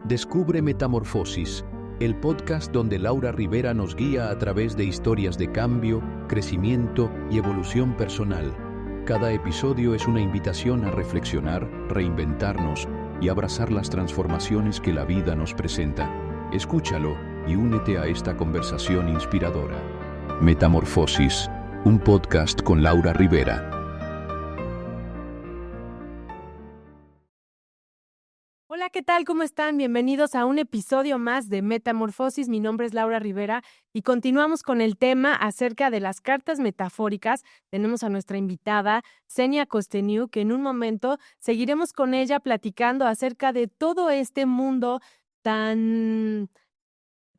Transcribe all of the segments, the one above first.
Descubre Metamorfosis, el podcast donde Laura Rivera nos guía a través de historias de cambio, crecimiento y evolución personal. Cada episodio es una invitación a reflexionar, reinventarnos y abrazar las transformaciones que la vida nos presenta. Escúchalo y únete a esta conversación inspiradora. Metamorfosis, un podcast con Laura Rivera. Hola, ¿qué tal? ¿Cómo están? Bienvenidos a un episodio más de Metamorfosis. Mi nombre es Laura Rivera y continuamos con el tema acerca de las cartas metafóricas. Tenemos a nuestra invitada, Xenia Costeniu, que en un momento seguiremos con ella platicando acerca de todo este mundo tan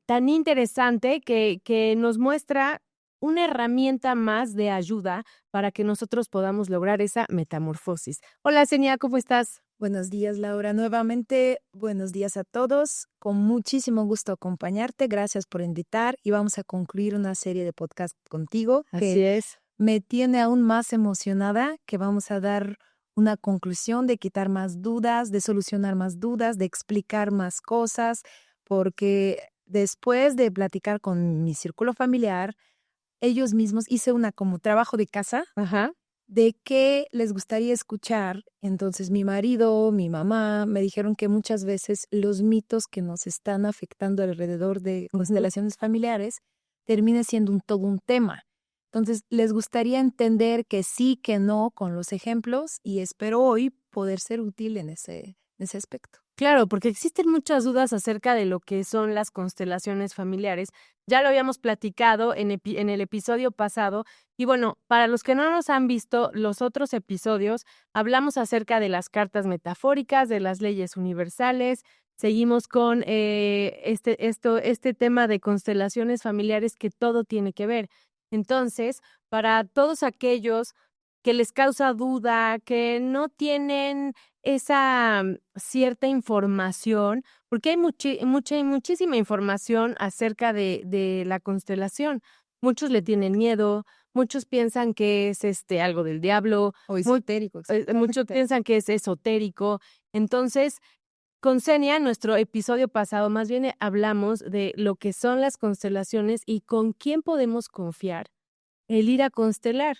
interesante que nos muestra una herramienta más de ayuda para que nosotros podamos lograr esa metamorfosis. Hola, Xenia, ¿cómo estás? Buenos días, Laura. Nuevamente, buenos días a todos. Con muchísimo gusto acompañarte. Gracias por invitar y vamos a concluir una serie de podcast contigo Así es. me tiene aún más emocionada, que vamos a dar una conclusión de quitar más dudas, de solucionar más dudas, de explicar más cosas, porque después de platicar con mi círculo familiar, ellos mismos hice una como trabajo de casa. Ajá. De qué les gustaría escuchar. Entonces mi marido, mi mamá me dijeron que muchas veces los mitos que nos están afectando alrededor de constelaciones familiares termina siendo todo un tema. Entonces les gustaría entender que sí, que no con los ejemplos y espero hoy poder ser útil en ese aspecto. Claro, porque existen muchas dudas acerca de lo que son las constelaciones familiares. Ya lo habíamos platicado en el episodio pasado. Y bueno, para los que no nos han visto los otros episodios, hablamos acerca de las cartas metafóricas, de las leyes universales. Seguimos con este tema de constelaciones familiares que todo tiene que ver. Entonces, para todos aquellos que les causa duda, que no tienen esa cierta información, porque hay muchísima información acerca de la constelación. Muchos le tienen miedo, muchos piensan que es algo del diablo, O esotérico. muchos piensan que es esotérico. Entonces, con Xenia, en nuestro episodio pasado, más bien hablamos de lo que son las constelaciones y con quién podemos confiar el ir a constelar.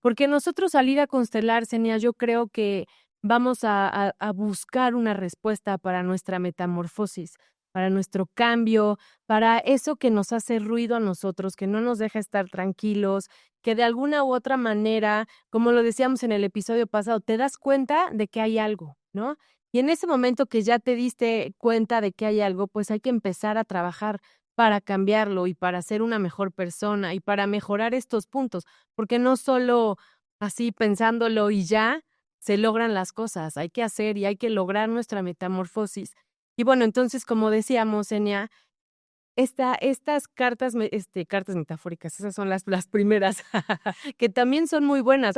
Porque nosotros al ir a constelar, Xenia, yo creo que vamos a buscar una respuesta para nuestra metamorfosis, para nuestro cambio, para eso que nos hace ruido a nosotros, que no nos deja estar tranquilos, que de alguna u otra manera, como lo decíamos en el episodio pasado, te das cuenta de que hay algo, ¿no? Y en ese momento que ya te diste cuenta de que hay algo, pues hay que empezar a trabajar para cambiarlo y para ser una mejor persona y para mejorar estos puntos, porque no solo así pensándolo y ya se logran las cosas, hay que hacer y hay que lograr nuestra metamorfosis. Y bueno, entonces, como decíamos, Xenia, estas cartas metafóricas, esas son las primeras, que también son muy buenas.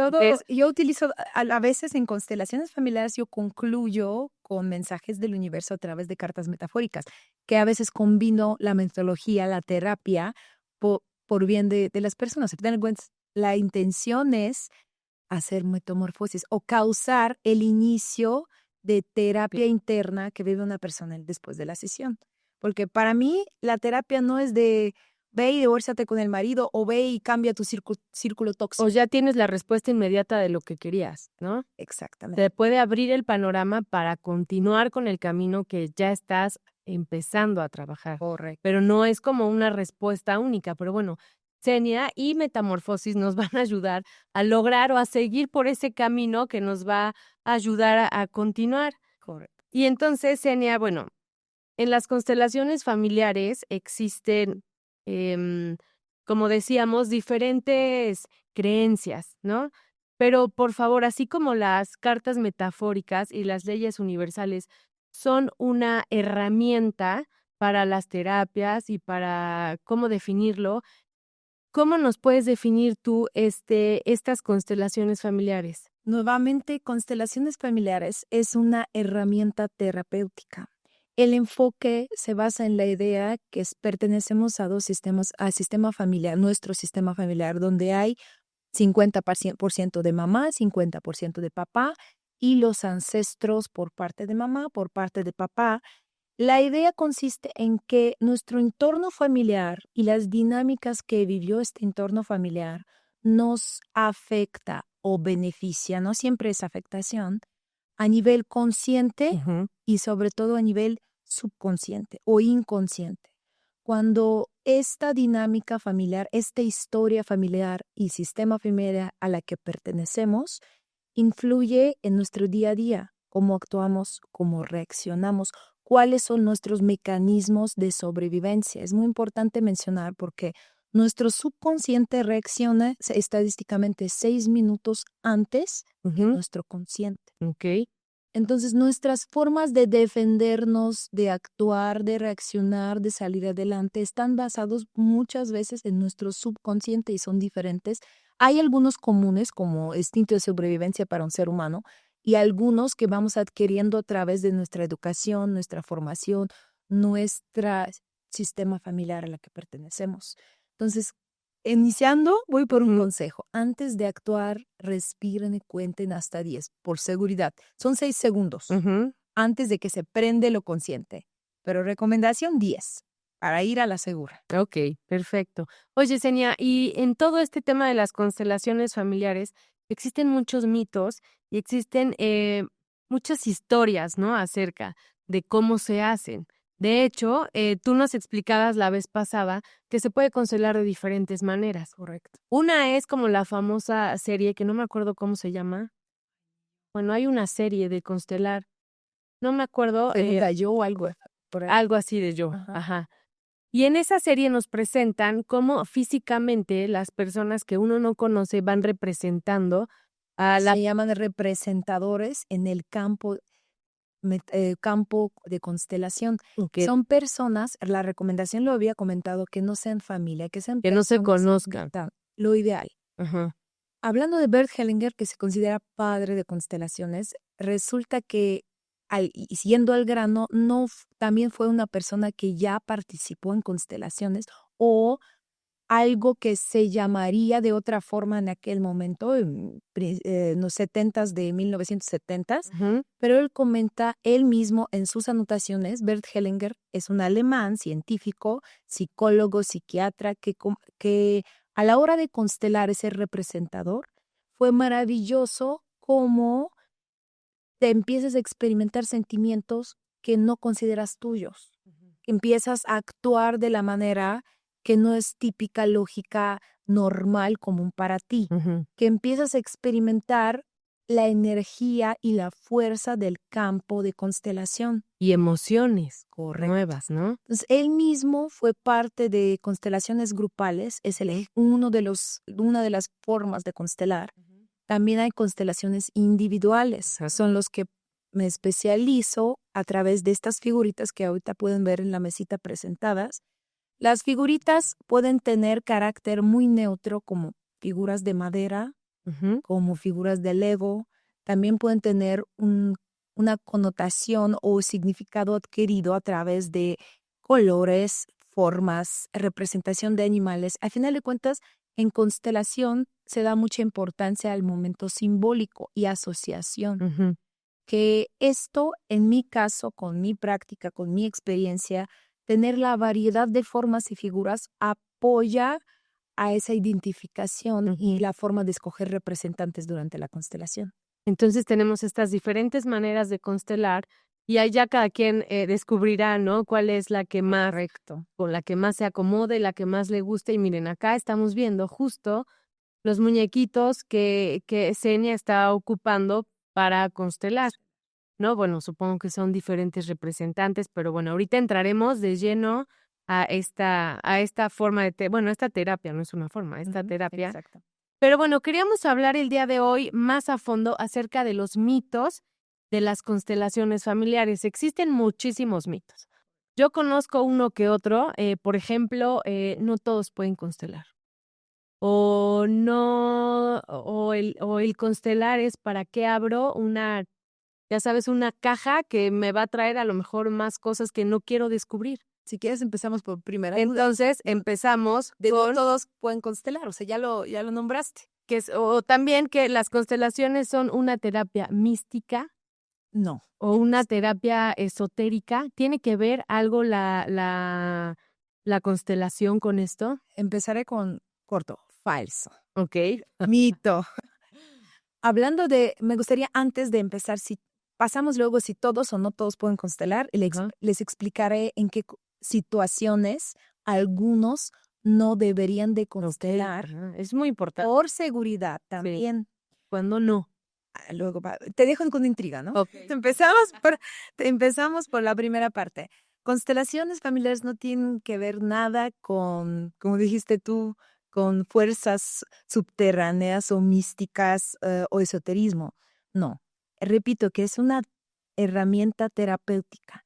Yo utilizo, a veces en constelaciones familiares, yo concluyo con mensajes del universo a través de cartas metafóricas, que a veces combino la metodología, la terapia, por bien de las personas. La intención es hacer metamorfosis o causar el inicio de terapia interna que vive una persona después de la sesión. Porque para mí la terapia no es de ve y divórciate con el marido o ve y cambia tu círculo tóxico. O ya tienes la respuesta inmediata de lo que querías, ¿no? Exactamente. Te puede abrir el panorama para continuar con el camino que ya estás empezando a trabajar. Correcto. Pero no es como una respuesta única. Pero bueno, Xenia y Metamorfosis nos van a ayudar a lograr o a seguir por ese camino que nos va a ayudar a continuar. Correcto. Y entonces, Xenia, bueno, en las constelaciones familiares existen, como decíamos, diferentes creencias, ¿no? Pero, por favor, así como las cartas metafóricas y las leyes universales son una herramienta para las terapias y para cómo definirlo, ¿cómo nos puedes definir tú estas constelaciones familiares? Nuevamente, constelaciones familiares es una herramienta terapéutica. El enfoque se basa en la idea que pertenecemos a dos sistemas, al sistema familiar, nuestro sistema familiar, donde hay 50% de mamá, 50% de papá y los ancestros por parte de mamá, por parte de papá. La idea consiste en que nuestro entorno familiar y las dinámicas que vivió este entorno familiar nos afecta o beneficia, no siempre es afectación, a nivel consciente Ujú. y sobre todo a nivel subconsciente o inconsciente. Cuando esta dinámica familiar, esta historia familiar y sistema familiar a la que pertenecemos, influye en nuestro día a día, cómo actuamos, cómo reaccionamos, cuáles son nuestros mecanismos de sobrevivencia. Es muy importante mencionar porque nuestro subconsciente reacciona estadísticamente 6 minutos antes que Ujú. nuestro consciente. Ok. Entonces, nuestras formas de defendernos, de actuar, de reaccionar, de salir adelante, están basados muchas veces en nuestro subconsciente y son diferentes. Hay algunos comunes, como instinto de sobrevivencia para un ser humano, y algunos que vamos adquiriendo a través de nuestra educación, nuestra formación, nuestro sistema familiar a la que pertenecemos. Entonces, iniciando, voy por un Ujú. consejo. Antes de actuar, respiren y cuenten hasta 10, por seguridad. Son 6 segundos Ujú. antes de que se prende lo consciente. Pero recomendación 10, para ir a la segura. Ok, perfecto. Oye, Senia, y en todo este tema de las constelaciones familiares, existen muchos mitos y existen muchas historias, ¿no? Acerca de cómo se hacen. De hecho, tú nos explicabas la vez pasada que se puede constelar de diferentes maneras. Correcto. Una es como la famosa serie, que no me acuerdo cómo se llama. Bueno, hay una serie de constelar. No me acuerdo, Segunda yo o algo por ahí. algo así de yo. Ajá. Ajá. Y en esa serie nos presentan cómo físicamente las personas que uno no conoce van representando a la... Se llaman representadores en el campo de constelación. que, Son personas, la recomendación lo había comentado, que no sean familia, que sean que no se personas conozcan. lo ideal. Ajá. Hablando de Bert Hellinger, que se considera padre de constelaciones, resulta que, y siendo al grano, no también fue una persona que ya participó en constelaciones o algo que se llamaría de otra forma en aquel momento, en los 70s de 1970s, Ujú. pero él comenta él mismo en sus anotaciones. Bert Hellinger es un alemán científico, psicólogo, psiquiatra, que a la hora de constelar ese representador, fue maravilloso cómo te empiezas a experimentar sentimientos que no consideras tuyos. Empiezas a actuar de la manera que no es típica, lógica, normal, común para ti. Ujú. Que empiezas a experimentar la energía y la fuerza del campo de constelación. Y emociones Correcto. nuevas, ¿no? Entonces, él mismo fue parte de constelaciones grupales, es una de las formas de constelar. También hay constelaciones individuales, Ajá. son los que me especializo a través de estas figuritas que ahorita pueden ver en la mesita presentadas. Las figuritas pueden tener carácter muy neutro, como figuras de madera, Ujú. como figuras de Lego. También pueden tener una connotación o significado adquirido a través de colores, formas, representación de animales. Al final de cuentas, en constelación se da mucha importancia al momento simbólico y asociación. Ujú. Que esto, en mi caso, con mi práctica, con mi experiencia, tener la variedad de formas y figuras apoya a esa identificación y Ujú. la forma de escoger representantes durante la constelación. Entonces tenemos estas diferentes maneras de constelar y ahí ya cada quien descubrirá, ¿no? Cuál es la que más, Correcto. con la que más se acomode, la que más le guste. Y miren, acá estamos viendo justo los muñequitos que Senia está ocupando para constelar, ¿no? Bueno, supongo que son diferentes representantes, pero bueno, ahorita entraremos de lleno a esta forma de, bueno, esta terapia, no es una forma, esta terapia. Exacto. Pero bueno, queríamos hablar el día de hoy más a fondo acerca de los mitos de las constelaciones familiares. Existen muchísimos mitos. Yo conozco uno que otro, por ejemplo, no todos pueden constelar. O no, o el constelar es para qué abro una, ya sabes, una caja que me va a traer a lo mejor más cosas que no quiero descubrir. Si quieres, empezamos por primera duda. Entonces empezamos No con todos pueden constelar, o sea, ya lo nombraste. o también que las constelaciones son una terapia mística. No. o una terapia esotérica. ¿Tiene que ver algo la constelación con esto? Empezaré con corto. Falso. Ok. Mito. Me gustaría antes de empezar, si pasamos luego si todos o no todos pueden constelar, y Ajá. les explicaré en qué situaciones algunos no deberían de constelar Ajá, es muy importante. por seguridad también. ¿Cuándo no? Luego te dejo con intriga, ¿no? Ok. Empezamos por la primera parte. Constelaciones familiares no tienen que ver nada con, como dijiste tú, con fuerzas subterráneas o místicas o esoterismo. No. Repito que es una herramienta terapéutica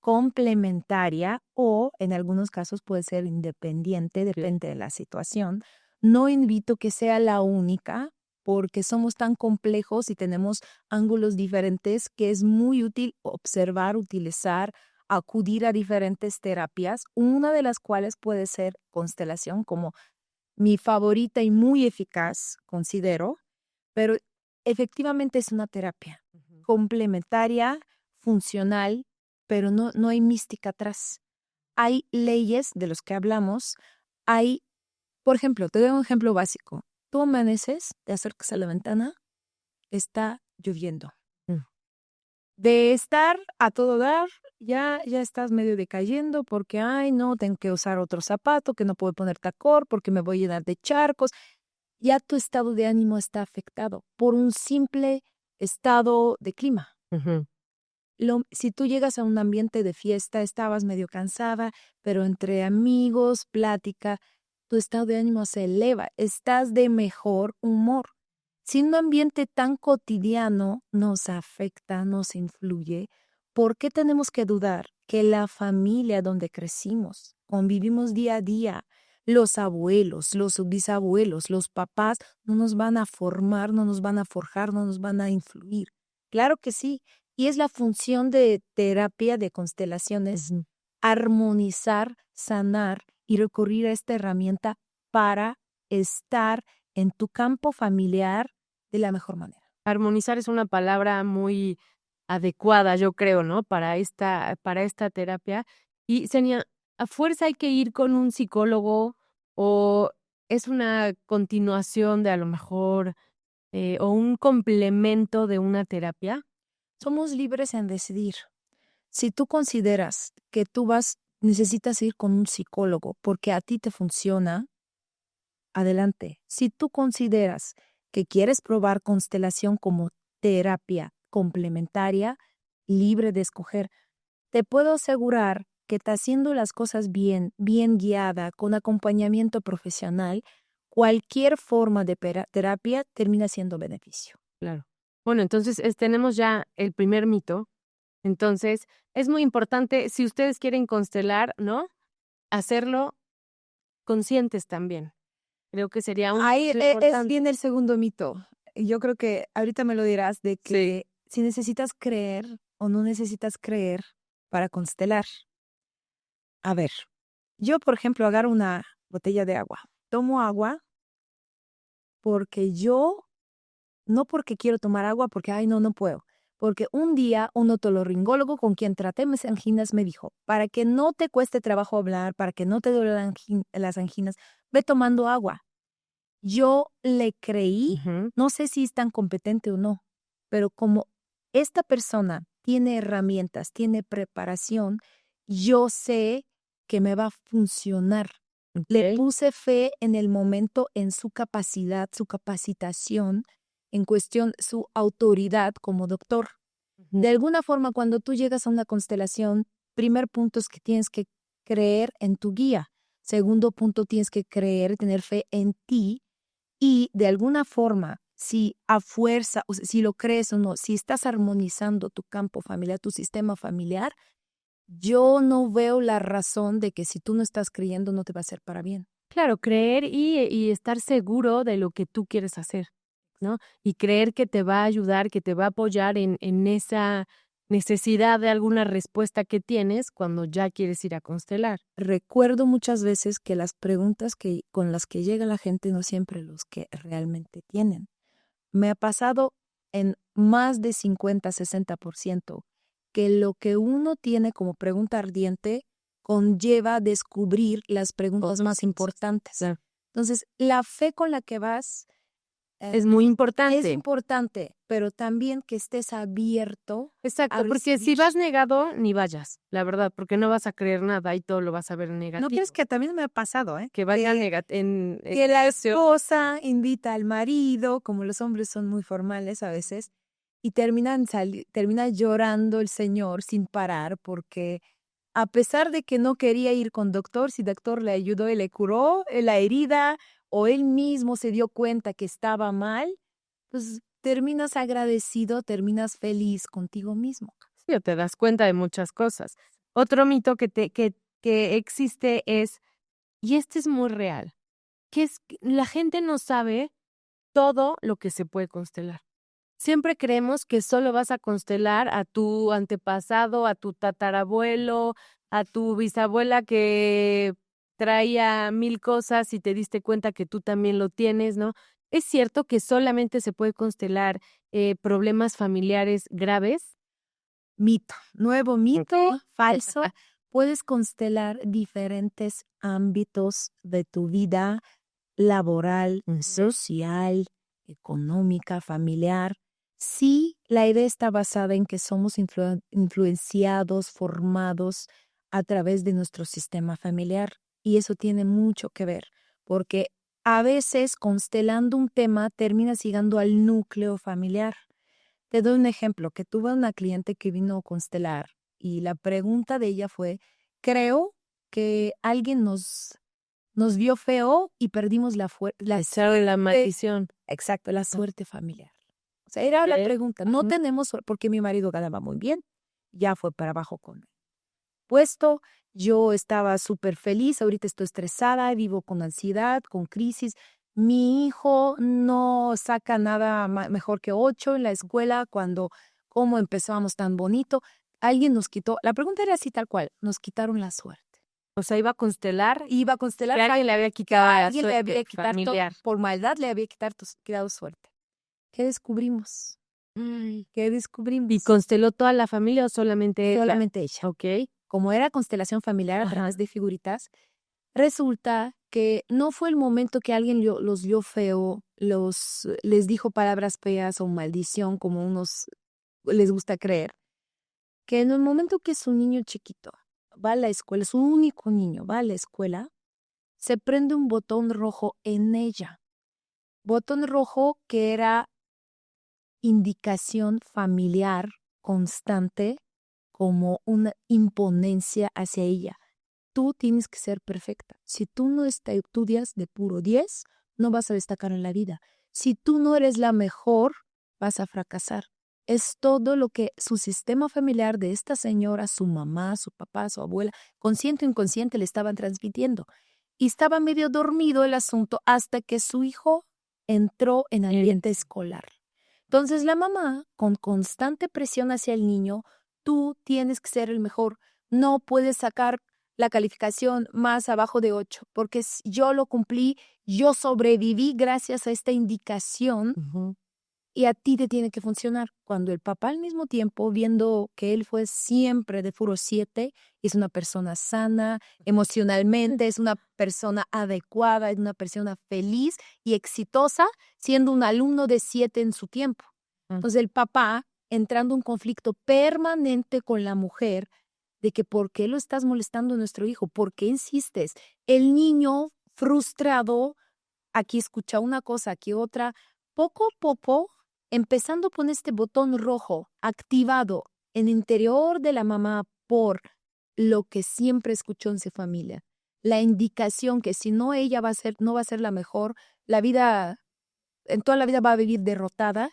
complementaria o en algunos casos puede ser independiente, depende de la situación. No invito que sea la única porque somos tan complejos y tenemos ángulos diferentes que es muy útil observar, utilizar, acudir a diferentes terapias, una de las cuales puede ser constelación como mi favorita y muy eficaz, considero, pero efectivamente es una terapia Ujú. complementaria, funcional, pero no hay mística atrás. Hay leyes de los que hablamos, hay, por ejemplo, te doy un ejemplo básico. Tú amaneces, te acercas a la ventana, está lloviendo. Mm. De estar a todo dar, ya estás medio decayendo porque, ay, no, tengo que usar otro zapato, que no puedo poner tacón porque me voy a llenar de charcos. Ya tu estado de ánimo está afectado por un simple estado de clima. Ujú. Si tú llegas a un ambiente de fiesta, estabas medio cansada, pero entre amigos, plática, tu estado de ánimo se eleva, estás de mejor humor. Si un ambiente tan cotidiano nos afecta, nos influye, ¿por qué tenemos que dudar que la familia donde crecimos, convivimos día a día, los abuelos, los bisabuelos, los papás, no nos van a formar, no nos van a forjar, no nos van a influir? Claro que sí. Y es la función de terapia de constelaciones, Ujú. armonizar, sanar y recurrir a esta herramienta para estar en tu campo familiar de la mejor manera. Armonizar es una palabra muy adecuada, yo creo, ¿no? Para esta terapia. Y Senia, ¿a fuerza hay que ir con un psicólogo o es una continuación de a lo mejor o un complemento de una terapia? Somos libres en decidir. Si tú consideras que necesitas ir con un psicólogo porque a ti te funciona, adelante. Si tú consideras que quieres probar constelación como terapia complementaria, libre de escoger, te puedo asegurar que haciendo las cosas bien, bien guiada, con acompañamiento profesional, cualquier forma de terapia termina siendo beneficio. Claro. Bueno, entonces tenemos ya el primer mito. Entonces, es muy importante, si ustedes quieren constelar, ¿no? Hacerlo conscientes también. Creo que sería un Ahí paso importante. viene el segundo mito. Yo creo que ahorita me lo dirás de Sí. que si necesitas creer o no necesitas creer para constelar. A ver, yo, por ejemplo, agarro una botella de agua. Tomo agua porque no porque quiero tomar agua, porque, ay, no puedo. Porque un día un otorrinolaringólogo con quien traté mis anginas me dijo, para que no te cueste trabajo hablar, para que no te duelen las anginas, ve tomando agua. Yo le creí, Ujú. no sé si es tan competente o no, pero como esta persona tiene herramientas, tiene preparación, yo sé que me va a funcionar. Le Okey. puse fe en el momento, en su capacidad, su capacitación, en cuestión, su autoridad como doctor. Ujú. De alguna forma, cuando tú llegas a una constelación, primer punto es que tienes que creer en tu guía. Segundo punto, tienes que creer, tener fe en ti y de alguna forma, si a fuerza, o sea, si lo crees o no, si estás armonizando tu campo familiar, tu sistema familiar, yo no veo la razón de que si tú no estás creyendo no te va a ser para bien. Claro, creer y estar seguro de lo que tú quieres hacer, ¿no? Y creer que te va a ayudar, que te va a apoyar en esa necesidad de alguna respuesta que tienes cuando ya quieres ir a constelar. Recuerdo muchas veces que las preguntas con las que llega la gente no siempre los que realmente tienen. Me ha pasado en más de 50-60%, que lo que uno tiene como pregunta ardiente conlleva descubrir las preguntas más importantes. Claro. Entonces, la fe con la que vas Es muy importante. es importante, pero también que estés abierto. Exacto, a porque si recibir. vas negado, ni vayas, la verdad, porque no vas a creer nada y todo lo vas a ver ¿No negativo. crees que también me ha pasado, Que vaya que la esposa invita al marido, como los hombres son muy formales a veces, y termina llorando el señor sin parar porque a pesar de que no quería ir con doctor, si doctor le ayudó y le curó la herida o él mismo se dio cuenta que estaba mal, pues terminas agradecido, terminas feliz contigo mismo. Sí, te das cuenta de muchas cosas. Otro mito que existe es, y este es muy real, que es que la gente no sabe todo lo que se puede constelar. Siempre creemos que solo vas a constelar a tu antepasado, a tu tatarabuelo, a tu bisabuela que traía 1000 cosas y te diste cuenta que tú también lo tienes, ¿no? Es cierto que solamente se puede constelar problemas familiares graves. Mito, nuevo mito, falso. Puedes constelar diferentes ámbitos de tu vida laboral, social, económica, familiar. Sí, la idea está basada en que somos influenciados, formados a través de nuestro sistema familiar. Y eso tiene mucho que ver, porque a veces constelando un tema terminas llegando al núcleo familiar. Te doy un ejemplo, que tuve una cliente que vino a constelar y la pregunta de ella fue, creo que alguien nos vio feo y perdimos La maldición. exacto, la suerte familiar. O sea, era la pregunta. No tenemos suerte, porque mi marido ganaba muy bien, ya fue para abajo con el puesto, yo estaba súper feliz, ahorita estoy estresada, vivo con ansiedad, con crisis. Mi hijo no saca nada mejor que 8 en la escuela cuando, ¿cómo empezamos tan bonito? Alguien nos quitó, la pregunta era así tal cual, nos quitaron la suerte. O sea, iba a constelar. Iba a constelar. Que alguien le había quitado la alguien le había suerte quitado familiar. por maldad le había quitado suerte. ¿Qué descubrimos? ¿Qué descubrimos? ¿Y consteló toda la familia o solamente ella? Solamente ella. Ok. Como era constelación familiar a través de figuritas, resulta que no fue el momento que alguien los vio feo, les dijo palabras feas o maldición, como unos les gusta creer, que en el momento que su niño chiquito va a la escuela, su único niño va a la escuela, se prende un botón rojo en ella. Botón rojo que era indicación familiar constante como una imponencia hacia ella. Tú tienes que ser perfecta. Si tú no estudias de puro 10, no vas a destacar en la vida. Si tú no eres la mejor, vas a fracasar. Es todo lo que su sistema familiar de esta señora, su mamá, su papá, su abuela, consciente o inconsciente le estaban transmitiendo. Y estaba medio dormido el asunto hasta que su hijo entró en ambiente escolar. Entonces la mamá, con constante presión hacia el niño, tú tienes que ser el mejor. No puedes sacar la calificación más abajo de 8, porque yo lo cumplí, yo sobreviví gracias a esta indicación y a ti te tiene que funcionar. Cuando el papá al mismo tiempo, viendo que él fue siempre de puro 7, es una persona sana emocionalmente, es una persona adecuada, es una persona feliz y exitosa, siendo un alumno de 7 en su tiempo. Entonces el papá entrando en un conflicto permanente con la mujer, de que ¿por qué lo estás molestando a nuestro hijo? ¿Por qué insistes? El niño frustrado, aquí escucha una cosa, aquí otra, poco a poco, empezando con este botón rojo activado en el interior de la mamá por lo que siempre escuchó en su familia. La indicación que si no ella no va a ser la mejor, en toda la vida va a vivir derrotada,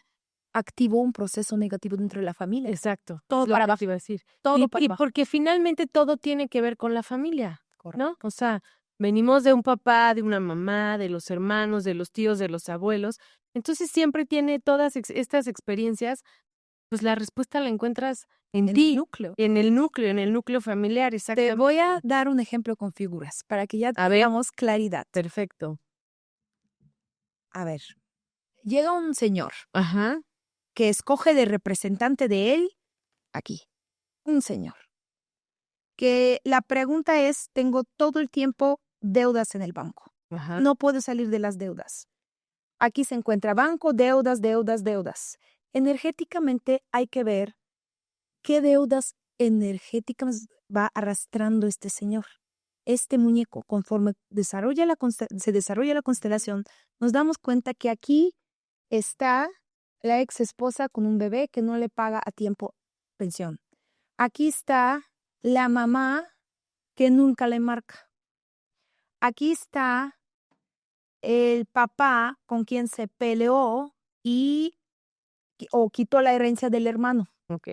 activó un proceso negativo dentro de la familia. Exacto. Todo Es lo para que abajo. te iba a decir. Todo para Y abajo. porque finalmente todo tiene que ver con la familia, Correcto. ¿no? O sea, venimos de un papá, de una mamá, de los hermanos, de los tíos, de los abuelos. Entonces siempre tiene todas estas experiencias, pues la respuesta la encuentras en ti, núcleo. en el núcleo familiar, Te exactamente. voy a dar un ejemplo con figuras para que ya tengamos claridad. Perfecto. A ver, llega un señor Ajá. que escoge de representante de él aquí, un señor. Que la pregunta es, tengo todo el tiempo deudas en el banco. Ajá. No puedo salir de las deudas. Aquí se encuentra banco, deudas, deudas, deudas. Energéticamente hay que ver qué deudas energéticas va arrastrando este señor. Este muñeco, conforme se desarrolla la constelación, nos damos cuenta que aquí está la ex esposa con un bebé que no le paga a tiempo pensión. Aquí está la mamá que nunca le marca. Aquí está el papá con quien se peleó o quitó la herencia del hermano. Ok.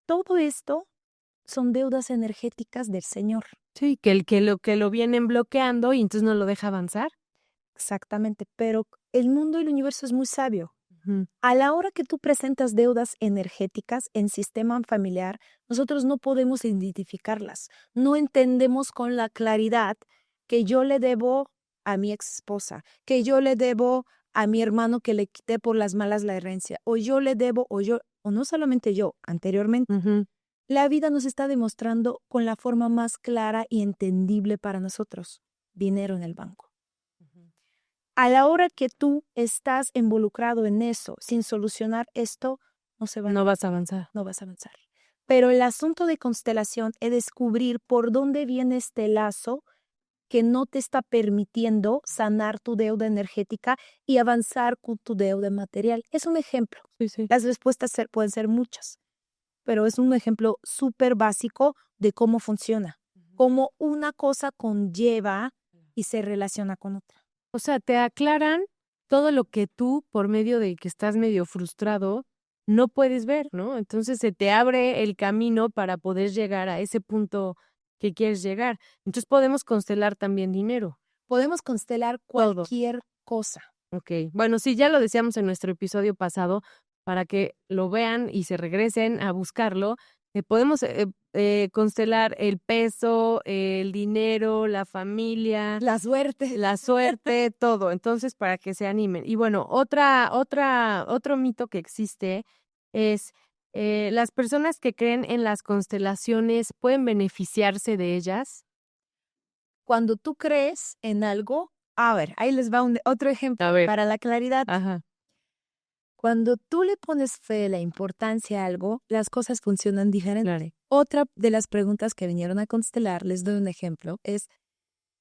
Todo esto son deudas energéticas del Señor. Sí, que lo vienen bloqueando y entonces no lo deja avanzar. Exactamente, pero el mundo y el universo es muy sabio. Ujú. A la hora que tú presentas deudas energéticas en sistema familiar, nosotros no podemos identificarlas. No entendemos con la claridad que yo le debo a mi ex esposa, que yo le debo a mi hermano que le quité por las malas la herencia, o yo le debo, o no solamente yo, anteriormente. Ujú. La vida nos está demostrando con la forma más clara y entendible para nosotros: dinero en el banco. A la hora que tú estás involucrado en eso, sin solucionar esto, No vas a avanzar. no vas a avanzar. Pero el asunto de constelación es descubrir por dónde viene este lazo que no te está permitiendo sanar tu deuda energética y avanzar con tu deuda material. Es un ejemplo. Sí, sí. Las respuestas pueden ser muchas, pero es un ejemplo súper básico de cómo funciona, cómo una cosa conlleva y se relaciona con otra. O sea, te aclaran todo lo que tú, por medio de que estás medio frustrado, no puedes ver, ¿no? Entonces se te abre el camino para poder llegar a ese punto que quieres llegar. Entonces podemos constelar también dinero. Podemos constelar cualquier cosa. Ok. Bueno, sí, ya lo decíamos en nuestro episodio pasado, para que lo vean y se regresen a buscarlo. Podemos constelar el peso, el dinero, la familia, La suerte. la suerte, todo. Entonces, para que se animen. Y bueno, otro mito que existe es las personas que creen en las constelaciones pueden beneficiarse de ellas. Cuando tú crees en algo, a ver, ahí les va otro ejemplo A ver. para la claridad. Ajá. Cuando tú le pones fe, la importancia a algo, las cosas funcionan diferente. Claro. Otra de las preguntas que vinieron a constelar, les doy un ejemplo, es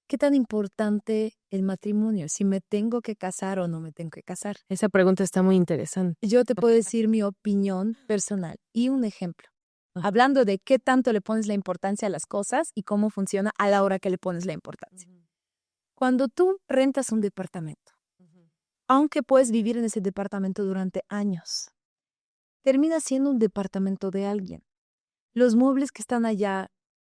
¿qué tan importante el matrimonio? Si me tengo que casar o no me tengo que casar. Esa pregunta está muy interesante. Yo te puedo decir mi opinión personal y un ejemplo. Hablando de qué tanto le pones la importancia a las cosas y cómo funciona a la hora que le pones la importancia. Cuando tú rentas un departamento, aunque puedes vivir en ese departamento durante años, termina siendo un departamento de alguien. Los muebles que están allá,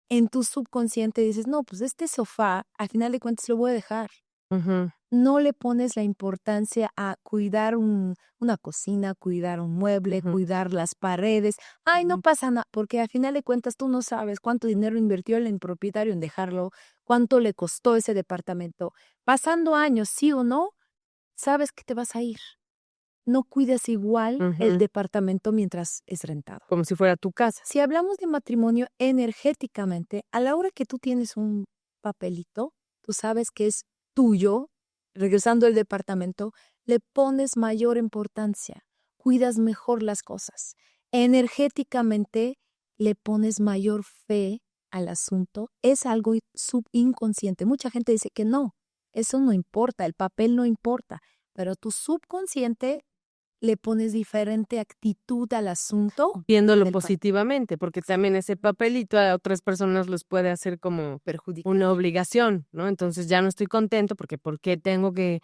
en tu subconsciente dices, no, pues este sofá, al final de cuentas lo voy a dejar. Ujú. No le pones la importancia a cuidar una cocina, cuidar un mueble, Ujú. cuidar las paredes. Ay, no Ujú. pasa nada, porque al final de cuentas tú no sabes cuánto dinero invirtió el propietario en dejarlo, cuánto le costó ese departamento. Pasando años, sí o no, sabes que te vas a ir. No cuidas igual el Ujú. departamento mientras es rentado. Como si fuera tu casa. Si hablamos de matrimonio energéticamente, a la hora que tú tienes un papelito, tú sabes que es tuyo, regresando al departamento, le pones mayor importancia, cuidas mejor las cosas. Energéticamente le pones mayor fe al asunto, es algo subinconsciente. Mucha gente dice que no, eso no importa, el papel no importa, pero tu subconsciente le pones diferente actitud al asunto. Viéndolo del positivamente, porque también ese papelito a otras personas los puede hacer como perjudicar. una obligación, ¿no? Entonces ya no estoy contento porque ¿por qué tengo que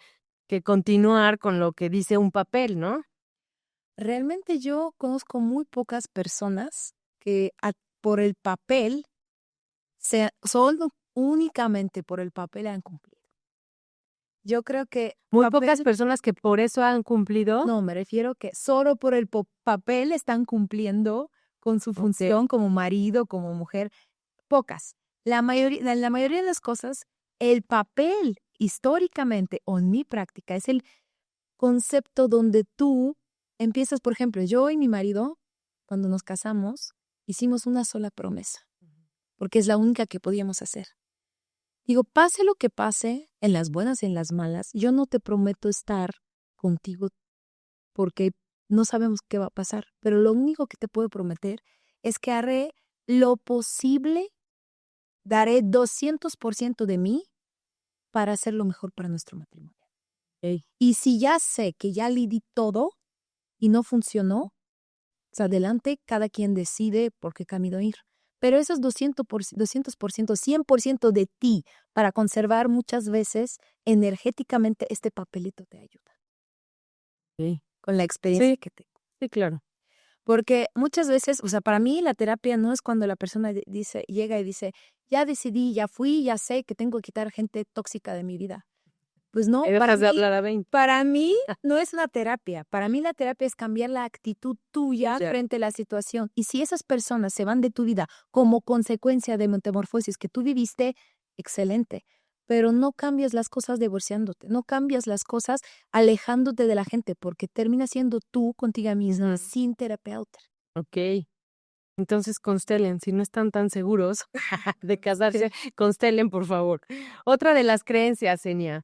continuar con lo que dice un papel, ¿no? Realmente yo conozco muy pocas personas que por el papel, solo únicamente por el papel han cumplido. Yo creo que Muy papel- pocas personas que por eso han cumplido. No, me refiero que solo por el papel están cumpliendo con su función como marido, como mujer. Pocas. La mayoría de las cosas, el papel históricamente o en mi práctica es el concepto donde tú empiezas, por ejemplo, yo y mi marido, cuando nos casamos, hicimos una sola promesa, porque es la única que podíamos hacer. Digo, pase lo que pase, en las buenas y en las malas, yo no te prometo estar contigo porque no sabemos qué va a pasar, pero lo único que te puedo prometer es que haré lo posible, daré 200% de mí para hacer lo mejor para nuestro matrimonio. Ey. Y si ya sé que ya le di todo y no funcionó, pues adelante, cada quien decide por qué camino ir. Pero esos 200%, 100% de ti para conservar muchas veces energéticamente este papelito te ayuda. Sí. Con la experiencia Sí. que tengo. Sí, claro. Porque muchas veces, o sea, para mí la terapia no es cuando la persona llega y dice, ya decidí, ya fui, ya sé que tengo que quitar gente tóxica de mi vida. Pues no, Ahí dejas de hablar a 20. para mí no es una terapia. Para mí la terapia es cambiar la actitud tuya Ya. frente a la situación. Y si esas personas se van de tu vida como consecuencia de metamorfosis que tú viviste, excelente. Pero no cambias las cosas divorciándote, no cambias las cosas alejándote de la gente, porque terminas siendo tú contigo misma sin terapeuta. Ok. Entonces constelen, si no están tan seguros de casarse, constelen, por favor. Otra de las creencias, Enia,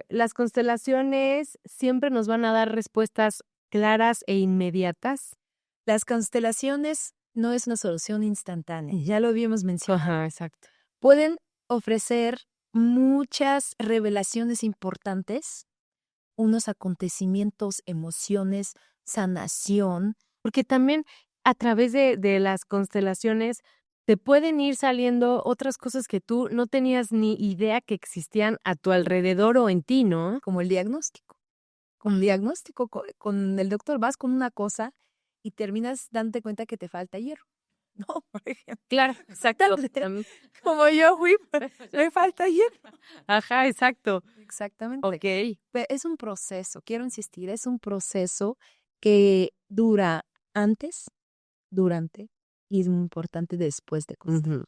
las constelaciones siempre nos van a dar respuestas claras e inmediatas. Las constelaciones no es una solución instantánea, ya lo habíamos mencionado. Ajá, exacto. Pueden ofrecer muchas revelaciones importantes, unos acontecimientos, emociones, sanación. Porque también a través de las constelaciones te pueden ir saliendo otras cosas que tú no tenías ni idea que existían a tu alrededor o en ti, ¿no? Como el diagnóstico. Con el diagnóstico, con el doctor vas con una cosa y terminas dándote cuenta que te falta hierro. No, por ejemplo. Claro, exacto. Como yo fui, me falta hierro. Ajá, exacto. Exactamente. Ok. Es un proceso, quiero insistir, es un proceso que dura antes, durante y es muy importante después de constelar. Ujú.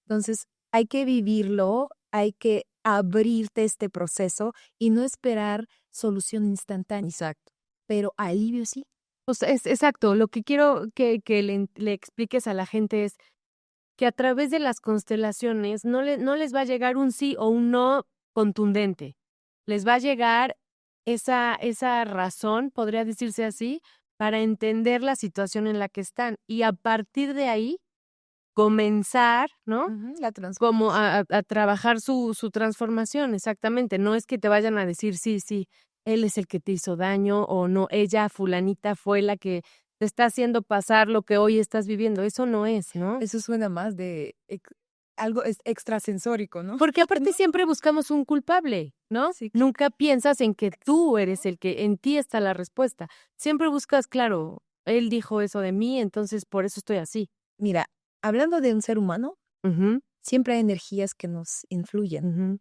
Entonces, hay que vivirlo, hay que abrirte este proceso y no esperar solución instantánea. Exacto. Pero alivio sí. O sea, es exacto. Lo que quiero que le expliques a la gente es que a través de las constelaciones no les va a llegar un sí o un no contundente. Les va a llegar esa razón, podría decirse así, para entender la situación en la que están. Y a partir de ahí, comenzar, ¿no? La Como a trabajar su transformación, exactamente. No es que te vayan a decir, sí, él es el que te hizo daño, o no, ella, fulanita, fue la que te está haciendo pasar lo que hoy estás viviendo. Eso no es, ¿no? Eso suena más de algo extrasensórico, ¿no? Porque aparte siempre buscamos un culpable, ¿no? Sí. Nunca piensas en que tú eres el que, en ti está la respuesta. Siempre buscas, claro, él dijo eso de mí, entonces por eso estoy así. Mira, hablando de un ser humano, Ujú, siempre hay energías que nos influyen. ujú.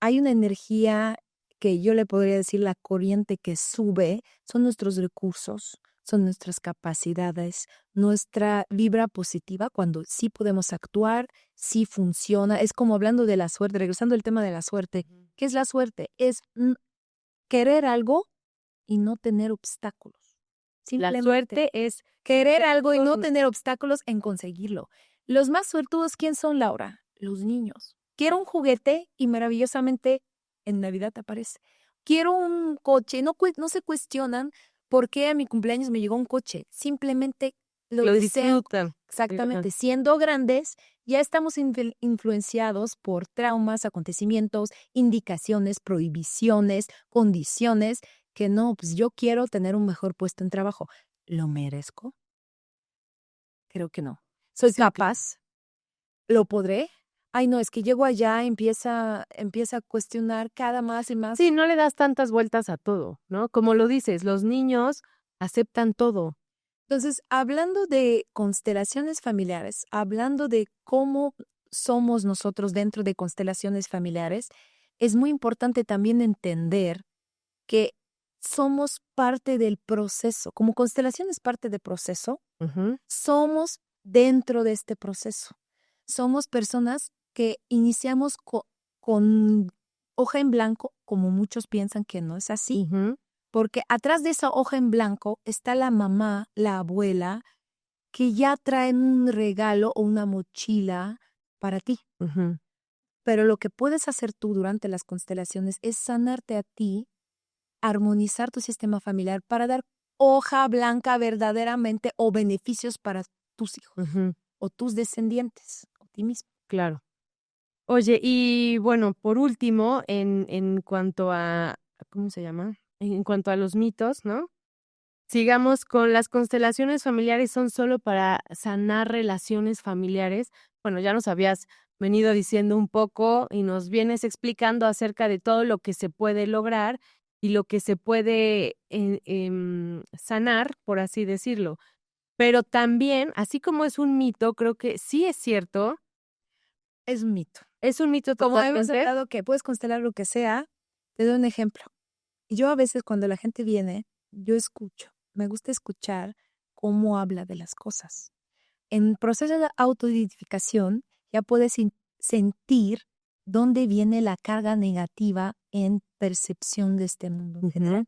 Hay una energía que yo le podría decir la corriente que sube, son nuestros recursos, son nuestras capacidades, nuestra vibra positiva cuando sí podemos actuar, sí funciona. Es como hablando de la suerte, regresando al tema de la suerte. ¿Qué es la suerte? Es querer algo y no tener obstáculos. La Simplemente suerte es querer algo y no tener obstáculos en conseguirlo. Los más suertudos, ¿quién son, Laura? Los niños. Quiero un juguete y maravillosamente en Navidad aparece. Quiero un coche. No se cuestionan por qué a mi cumpleaños me llegó un coche. Simplemente lo lo desean. disfrutan. Exactamente. Siendo grandes, ya estamos influenciados por traumas, acontecimientos, indicaciones, prohibiciones, condiciones, que no, pues yo quiero tener un mejor puesto en trabajo. ¿Lo merezco? Creo que no. ¿Soy capaz? ¿Lo podré? Ay, no, es que llego allá, empieza a cuestionar cada más y más. Sí, no le das tantas vueltas a todo, ¿no? Como lo dices, los niños aceptan todo. Entonces, hablando de constelaciones familiares, hablando de cómo somos nosotros dentro de constelaciones familiares, es muy importante también entender que somos parte del proceso. Como constelación es parte del proceso, Ujú. somos dentro de este proceso. Somos personas que iniciamos con hoja en blanco, como muchos piensan que no es así. Ujú. Porque atrás de esa hoja en blanco está la mamá, la abuela, que ya traen un regalo o una mochila para ti. Ujú. Pero lo que puedes hacer tú durante las constelaciones es sanarte a ti, armonizar tu sistema familiar para dar hoja blanca verdaderamente o beneficios para tus hijos Ujú. o tus descendientes o ti mismo. Claro. Oye, y bueno, por último, en cuanto a, ¿cómo se llama? En cuanto a los mitos, ¿no? Sigamos con las constelaciones familiares son solo para sanar relaciones familiares. Bueno, ya nos habías venido diciendo un poco y nos vienes explicando acerca de todo lo que se puede lograr y lo que se puede sanar, por así decirlo. Pero también, así como es un mito, creo que sí es cierto, Es un mito. es un mito Como hemos totalmente. hablado que puedes constelar lo que sea, te doy un ejemplo. Yo a veces cuando la gente viene, yo escucho. Me gusta escuchar cómo habla de las cosas. En proceso de autoidentificación ya puedes sentir dónde viene la carga negativa en percepción de este mundo en general.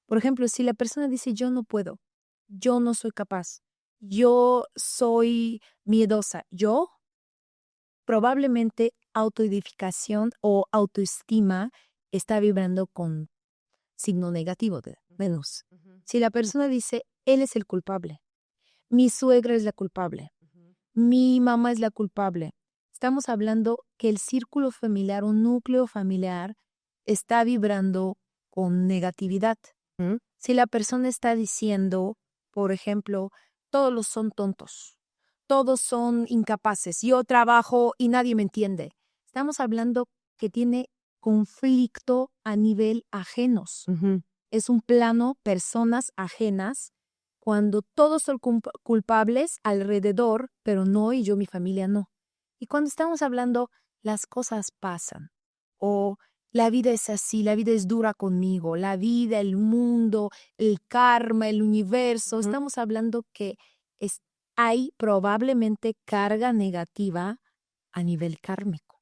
Por ejemplo, si la persona dice yo no puedo, yo no soy capaz, yo soy miedosa, yo probablemente autoidentificación o autoestima está vibrando con signo negativo de menos. Ujú, Si la persona dice él es el culpable, mi suegra es la culpable, ujú, mi mamá es la culpable. Estamos hablando que el círculo familiar, un núcleo familiar, está vibrando con negatividad. ujú, Si la persona está diciendo, por ejemplo, todos son tontos, todos son incapaces, yo trabajo y nadie me entiende. Estamos hablando que tiene conflicto a nivel ajenos. ujú. Es un plano, personas ajenas, cuando todos son culpables alrededor, pero no, y yo, mi familia no. Y cuando estamos hablando, las cosas pasan, o la vida es así, la vida es dura conmigo, la vida, el mundo, el karma, el universo, Ujú. estamos hablando que hay probablemente carga negativa a nivel kármico.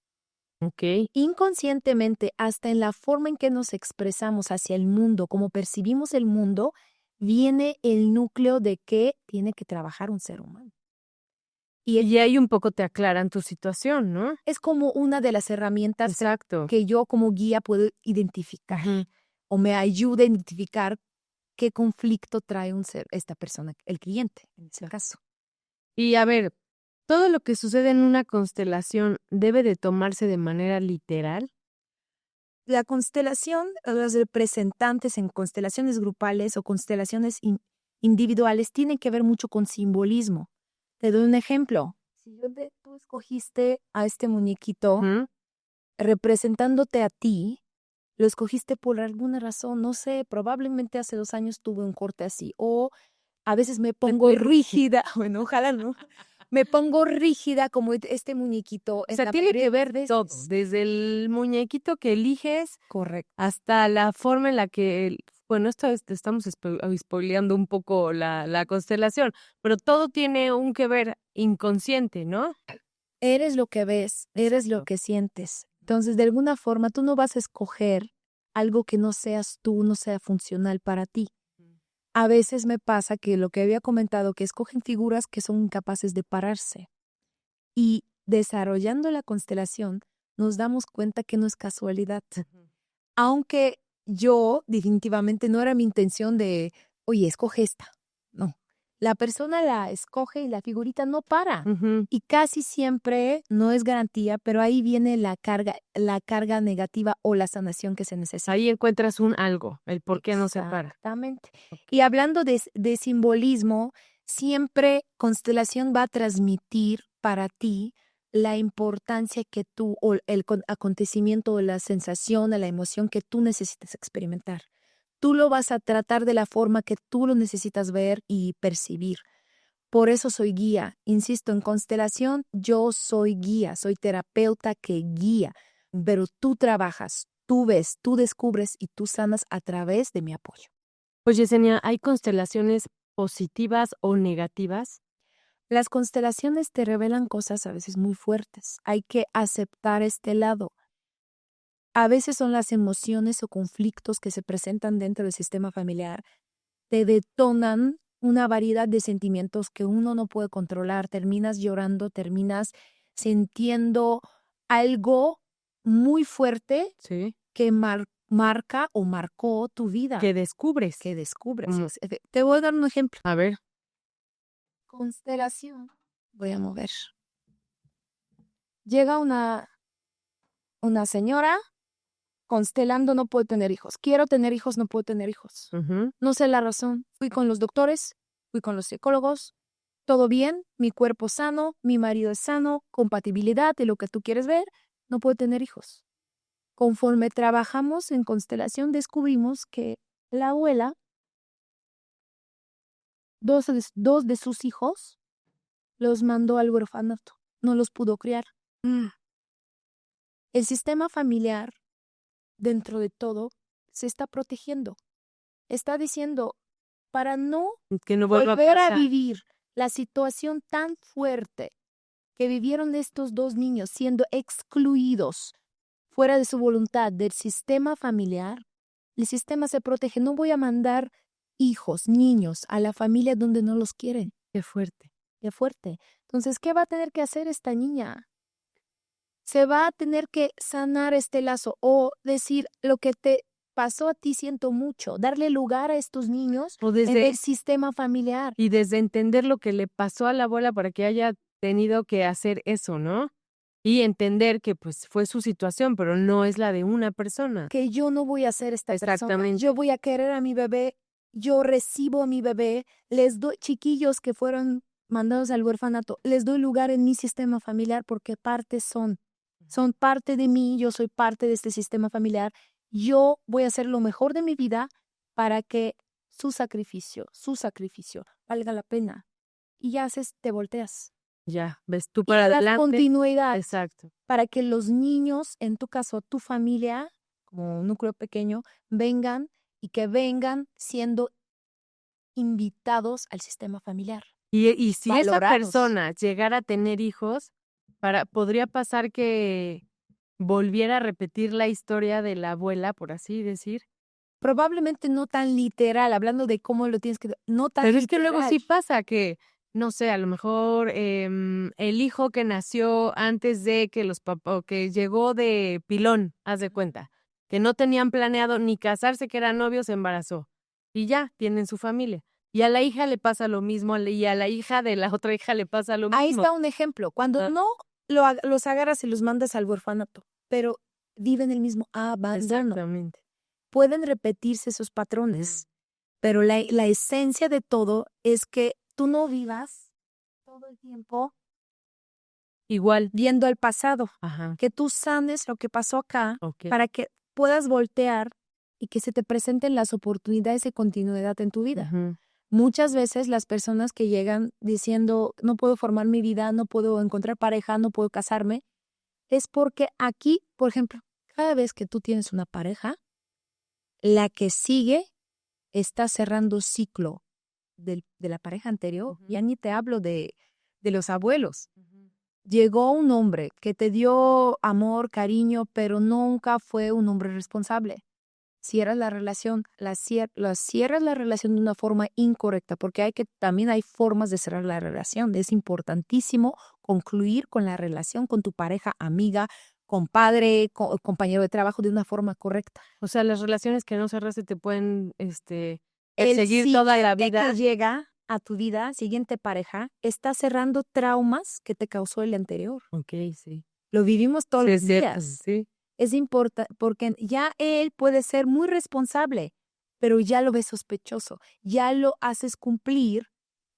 Okey. Inconscientemente, hasta en la forma en que nos expresamos hacia el mundo, como percibimos el mundo, viene el núcleo de que tiene que trabajar un ser humano. Y ahí un poco te aclaran tu situación, ¿no? Es como una de las herramientas Exacto. que yo como guía puedo identificar Ujú. o me ayuda a identificar qué conflicto trae esta persona, el cliente en ese caso. Y a ver, ¿todo lo que sucede en una constelación debe de tomarse de manera literal? La constelación, los representantes en constelaciones grupales o constelaciones individuales tienen que ver mucho con simbolismo. Te doy un ejemplo. Si tú escogiste a este muñequito Ujú. representándote a ti, lo escogiste por alguna razón, no sé, probablemente hace 2 años tuve un corte así, o a veces me pongo rígida, bueno, ojalá no, me pongo rígida como este muñequito O en sea, la tiene mayoría que de ver las todo, veces. desde el muñequito que eliges Correcto. hasta la forma en la que bueno, esto estamos spoileando un poco la constelación, pero todo tiene un que ver inconsciente, ¿no? Eres lo que ves, eres lo Exacto. que sientes. Entonces, de alguna forma, tú no vas a escoger algo que no seas tú, no sea funcional para ti. A veces me pasa que lo que había comentado, que escogen figuras que son incapaces de pararse. Y desarrollando la constelación, nos damos cuenta que no es casualidad. Ujú. Aunque yo definitivamente no era mi intención de, oye, escoge esta. No, la persona la escoge y la figurita no para. Ujú. Y casi siempre no es garantía, pero ahí viene la carga negativa o la sanación que se necesita. Ahí encuentras un algo, el por qué no se para. Exactamente. Okey. Y hablando de simbolismo, siempre constelación va a transmitir para ti la importancia que tú, o el acontecimiento, o la sensación, o la emoción que tú necesitas experimentar. Tú lo vas a tratar de la forma que tú lo necesitas ver y percibir. Por eso soy guía. Insisto, en constelación yo soy guía, soy terapeuta que guía, pero tú trabajas, tú ves, tú descubres y tú sanas a través de mi apoyo. Oye, Yesenia, ¿hay constelaciones positivas o negativas? Las constelaciones te revelan cosas a veces muy fuertes. Hay que aceptar este lado. a veces son las emociones o conflictos que se presentan dentro del sistema familiar, te detonan una variedad de sentimientos que uno no puede controlar. Terminas llorando, terminas sintiendo algo muy fuerte Sí. que marca o marcó tu vida. Que descubres. Que descubres. Mm. Te voy a dar un ejemplo. A ver. Constelación. Voy a mover. Llega una señora constelando, no puedo tener hijos. Quiero tener hijos, no puedo tener hijos. Ujú. No sé la razón. Fui con los doctores, fui con los psicólogos. Todo bien, mi cuerpo sano, mi marido es sano, compatibilidad de lo que tú quieres ver, no puedo tener hijos. Conforme trabajamos en constelación, descubrimos que la abuela, dos de sus hijos, los mandó al orfanato. No los pudo criar. El sistema familiar, dentro de todo, se está protegiendo. Está diciendo, para no Que no vuelva volver a pasar. vivir la situación tan fuerte que vivieron estos dos niños siendo excluidos fuera de su voluntad del sistema familiar, el sistema se protege. No voy a mandar hijos, niños a la familia donde no los quieren. Qué fuerte. Qué fuerte. Entonces, ¿qué va a tener que hacer esta niña? Se va a tener que sanar este lazo o decir lo que te pasó a ti, siento mucho, darle lugar a estos niños O en desde, el sistema familiar. y desde entender lo que le pasó a la abuela para que haya tenido que hacer eso, ¿no? Y entender que pues fue su situación, pero no es la de una persona. Que yo no voy a ser esta persona. Exactamente. Yo voy a querer a mi bebé, yo recibo a mi bebé, les doy chiquillos que fueron mandados al orfanato, les doy lugar en mi sistema familiar porque son parte de mí, yo soy parte de este sistema familiar. Yo voy a hacer lo mejor de mi vida para que su sacrificio valga la pena. Y ya te volteas. Ya, ves tú Y para das adelante. continuidad Exacto. para que los niños, en tu caso, tu familia, como un núcleo pequeño, vengan y que vengan siendo invitados al sistema familiar. Y si esa Valorados. persona llegara a tener hijos, podría pasar que volviera a repetir la historia de la abuela, por así decir. Probablemente no tan literal, hablando de cómo lo tienes que... No tan Pero es que luego literal. sí pasa que, no sé, a lo mejor el hijo que nació antes de que los papás, que llegó de pilón, haz de cuenta, que no tenían planeado ni casarse, que eran novios, se embarazó. Y ya, tienen su familia. Y a la hija le pasa lo mismo, y a la hija de la otra hija le pasa lo mismo. Ahí está un ejemplo. Cuando no los agarras y los mandas al orfanato, pero viven el mismo abandono. Exactamente. Pueden repetirse esos patrones, pero la esencia de todo es que tú no vivas todo el tiempo Igual. viendo al pasado, Ajá. que tú sanes lo que pasó acá Ok. para que puedas voltear y que se te presenten las oportunidades de continuidad en tu vida. Ujú. Muchas veces las personas que llegan diciendo no puedo formar mi vida, no puedo encontrar pareja, no puedo casarme, es porque aquí, por ejemplo, cada vez que tú tienes una pareja, la que sigue está cerrando ciclo de la pareja anterior. Ujú. Ya ni te hablo de los abuelos. Llegó un hombre que te dio amor, cariño, pero nunca fue un hombre responsable. Cierras la relación, cierras la relación de una forma incorrecta, porque también hay formas de cerrar la relación. Es importantísimo concluir con la relación con tu pareja, amiga, compadre, compañero de trabajo de una forma correcta. O sea, las relaciones que no cerraste te pueden seguir toda la vida. Que llega a tu vida, siguiente pareja, está cerrando traumas que te causó el anterior. Ok, sí. Lo vivimos todos Sí, los es cierto, días. sí. Es importante porque ya él puede ser muy responsable, pero ya lo ves sospechoso, ya lo haces cumplir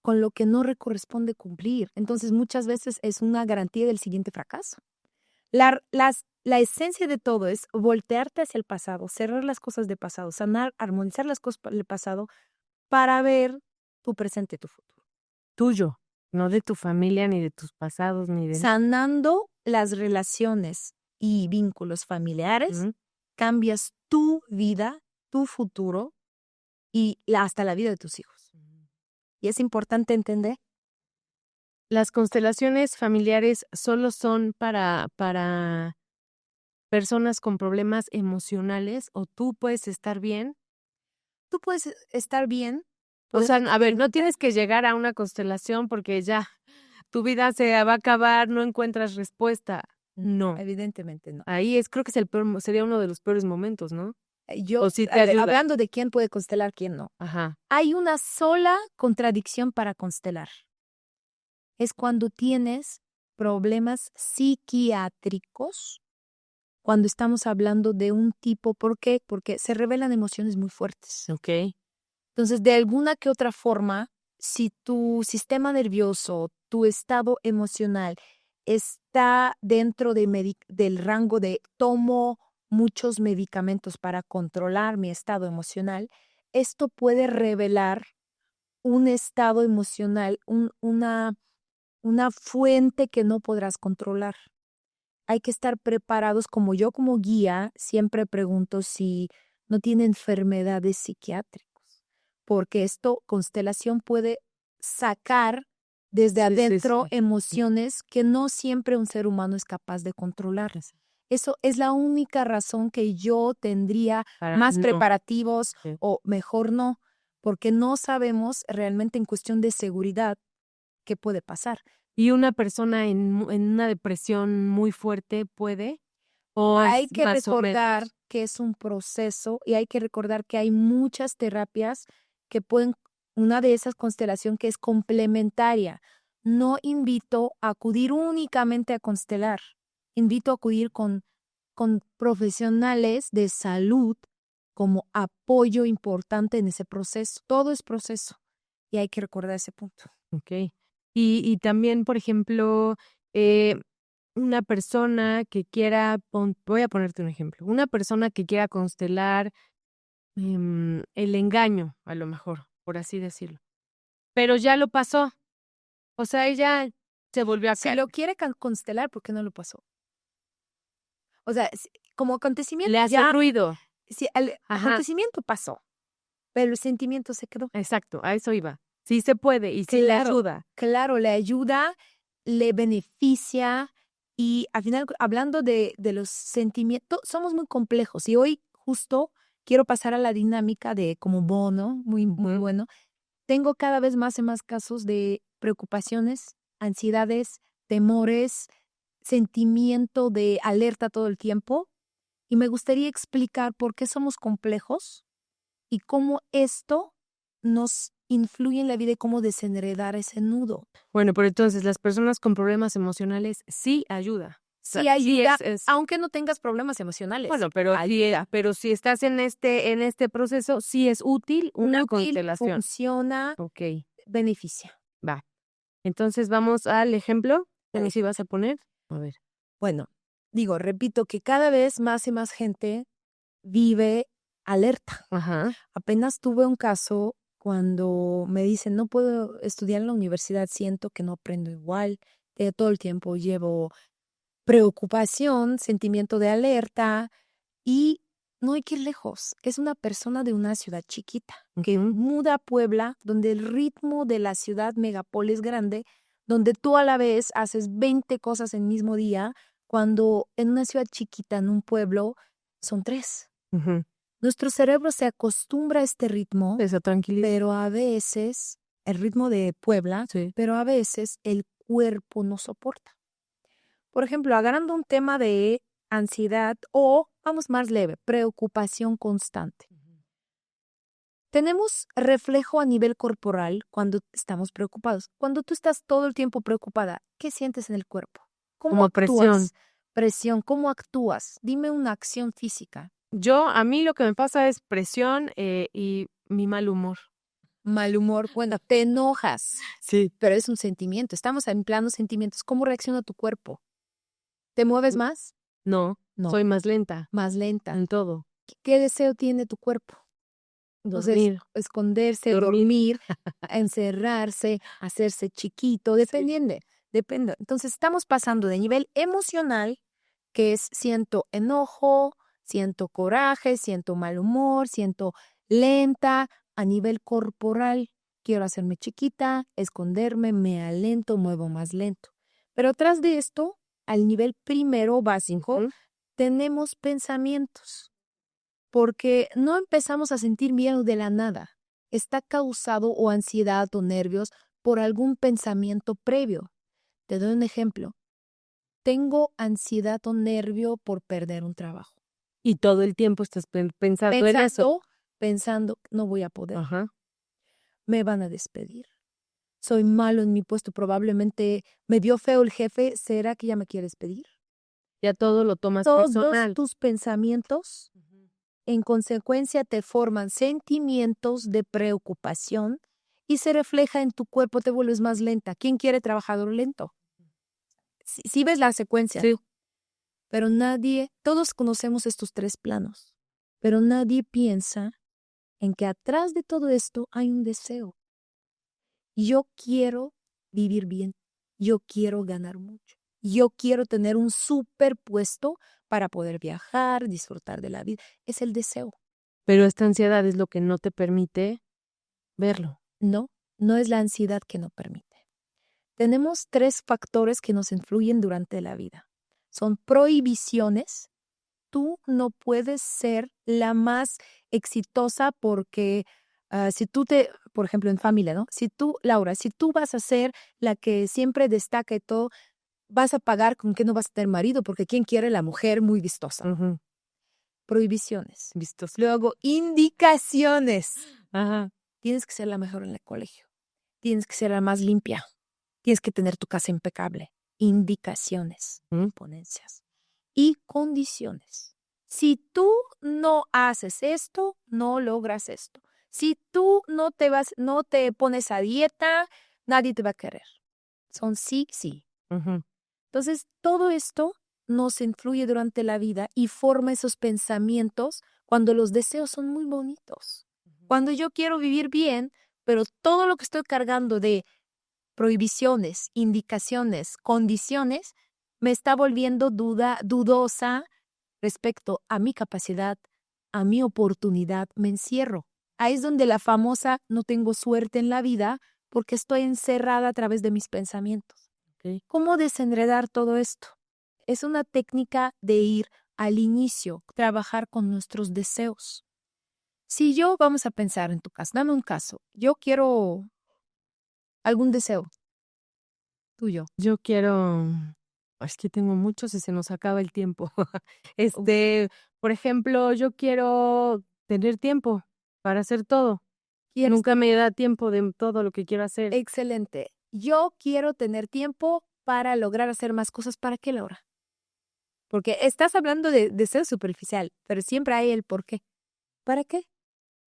con lo que no le corresponde cumplir. Entonces muchas veces es una garantía del siguiente fracaso. La esencia de todo es voltearte hacia el pasado, cerrar las cosas del pasado, sanar, armonizar las cosas del pasado para ver tu presente, tu futuro. Tuyo, no de tu familia, ni de tus pasados, ni de... Sanando las relaciones y vínculos familiares, Ujú. cambias tu vida, tu futuro y hasta la vida de tus hijos. Y es importante entender. Las constelaciones familiares solo son para personas con problemas emocionales o tú puedes estar bien? Tú puedes estar bien. O sea, a ver, no Puedes- tienes que llegar a una constelación porque ya tu vida se va a acabar, no encuentras respuesta. No. Evidentemente no. Ahí creo que es sería uno de los peores momentos, ¿no? O sí te A ver, ayuda. hablando de quién puede constelar, quién no. Ajá. Hay una sola contradicción para constelar. Es cuando tienes problemas psiquiátricos, cuando estamos hablando de un tipo, ¿por qué? Porque se revelan emociones muy fuertes. Ok. Entonces, de alguna que otra forma, si tu sistema nervioso, tu estado emocional está dentro del rango de tomo muchos medicamentos para controlar mi estado emocional, esto puede revelar un estado emocional, una fuente que no podrás controlar. Hay que estar preparados, como yo como guía, siempre pregunto si no tiene enfermedades psiquiátricas, porque constelación puede sacar desde Sí, adentro sí. emociones que no siempre un ser humano es capaz de controlar. Eso es la única razón que yo tendría Para más no. preparativos Sí. o mejor no, porque no sabemos realmente en cuestión de seguridad qué puede pasar. ¿Y una persona en una depresión muy fuerte puede? ¿O Hay es que más o recordar menos? que es un proceso y hay que recordar que hay muchas terapias que pueden, una de esas constelación que es complementaria. No invito a acudir únicamente a constelar, invito a acudir con profesionales de salud como apoyo importante en ese proceso. Todo es proceso y hay que recordar ese punto. Ok. Y también, por ejemplo, una persona que quiera, voy a ponerte un ejemplo, una persona que quiera constelar el engaño, a lo mejor, por así decirlo, pero ya lo pasó, o sea, ella se volvió a Si caer, lo quiere constelar, ¿por qué no lo pasó? O sea, como acontecimiento le hace ya, ruido. si el Ajá, acontecimiento pasó, pero el sentimiento se quedó. exacto, a eso iba. Sí se puede y sí le Claro, ayuda. claro, le ayuda, le beneficia y al final, hablando de los sentimientos, somos muy complejos y hoy justo quiero pasar a la dinámica de como bono, muy Ujú. bueno. Tengo cada vez más y más casos de preocupaciones, ansiedades, temores, sentimiento de alerta todo el tiempo y me gustaría explicar por qué somos complejos y cómo esto nos influye en la vida y cómo desenredar ese nudo. Bueno, pero entonces las personas con problemas emocionales sí ayuda. O sea, Sí ayuda, es aunque no tengas problemas emocionales. bueno, pero si estás en este proceso, sí es útil una Útil, constelación. funciona, Okey, beneficia. va. Entonces, vamos al ejemplo que Eh, nos ibas a poner. A ver. Bueno, repito que cada vez más y más gente vive alerta. Ajá. Apenas tuve un caso cuando me dicen, no puedo estudiar en la universidad, siento que no aprendo igual, todo el tiempo llevo preocupación, sentimiento de alerta y no hay que ir lejos. Es una persona de una ciudad chiquita que Ujú. muda a Puebla, donde el ritmo de la ciudad megapol es grande, donde tú a la vez haces 20 cosas en el mismo día, cuando en una ciudad chiquita, en un pueblo, son 3. Ujú. Nuestro cerebro se acostumbra a este ritmo, Eso tranquiliza. pero a veces, el ritmo de Puebla, Sí. pero a veces el cuerpo no soporta. Por ejemplo, agarrando un tema de ansiedad o, vamos más leve, preocupación constante. Tenemos reflejo a nivel corporal cuando estamos preocupados. Cuando tú estás todo el tiempo preocupada, ¿qué sientes en el cuerpo? ¿Cómo Como presión. actúas? Presión, ¿cómo actúas? Dime una acción física. A mí lo que me pasa es presión, y mi mal humor. Mal humor, bueno, te enojas, Sí. pero es un sentimiento. Estamos en plano sentimientos. ¿Cómo reacciona tu cuerpo? ¿Te mueves más? No, No, soy más lenta más lenta. en todo. ¿Qué deseo tiene tu cuerpo? Entonces, Dormir. esconderse, Dormir. dormir, encerrarse, hacerse chiquito, depende. Entonces, estamos pasando de nivel emocional, que es siento enojo, siento coraje, siento mal humor, siento lenta, a nivel corporal, quiero hacerme chiquita, esconderme, me alento, muevo más lento. Pero tras de esto, al nivel primero básico, Ujú. tenemos pensamientos, porque no empezamos a sentir miedo de la nada. Está causado o ansiedad o nervios por algún pensamiento previo. Te doy un ejemplo. Tengo ansiedad o nervio por perder un trabajo. Y todo el tiempo estás pensando en eso. Pensando, no voy a poder. Ajá. Me van a despedir. Soy malo en mi puesto, probablemente me vio feo el jefe, ¿será que ya me quiere despedir? Ya todo lo tomas Todos personal. tus pensamientos, en consecuencia, te forman sentimientos de preocupación y se refleja en tu cuerpo, te vuelves más lenta. ¿Quién quiere trabajador lento? Si ves la secuencia. Sí. Pero todos conocemos estos 3 planos, pero nadie piensa en que atrás de todo esto hay un deseo. Yo quiero vivir bien, yo quiero ganar mucho, yo quiero tener un superpuesto para poder viajar, disfrutar de la vida. Es el deseo. Pero esta ansiedad es lo que no te permite verlo. No es la ansiedad que no permite. Tenemos 3 factores que nos influyen durante la vida. Son prohibiciones. Tú no puedes ser la más exitosa porque por ejemplo, en familia, ¿no? Laura, si tú vas a ser la que siempre destaca y todo, vas a pagar con que no vas a tener marido, porque ¿quién quiere la mujer muy vistosa? Prohibiciones. Vistos. Luego, indicaciones. Ajá. Tienes que ser la mejor en el colegio. Tienes que ser la más limpia. Tienes que tener tu casa impecable. Indicaciones, ponencias. Y condiciones. Si tú no haces esto, no logras esto. Si tú no te pones a dieta, nadie te va a querer. Son sí. Entonces, todo esto nos influye durante la vida y forma esos pensamientos cuando los deseos son muy bonitos. Cuando yo quiero vivir bien, pero todo lo que estoy cargando de prohibiciones, indicaciones, condiciones, me está volviendo dudosa respecto a mi capacidad, a mi oportunidad, me encierro. Ahí es donde la famosa no tengo suerte en la vida porque estoy encerrada a través de mis pensamientos. Okay. ¿Cómo desenredar todo esto? Es una técnica de ir al inicio, trabajar con nuestros deseos. Si vamos a pensar en tu caso, dame un caso, yo quiero algún deseo tuyo. Yo quiero, es que tengo muchos y se nos acaba el tiempo. Por ejemplo, yo quiero tener tiempo para hacer todo. Nunca me da tiempo de todo lo que quiero hacer. Excelente. Yo quiero tener tiempo para lograr hacer más cosas. ¿Para qué, Laura? Porque estás hablando de deseo superficial, pero siempre hay el por qué. ¿Para qué?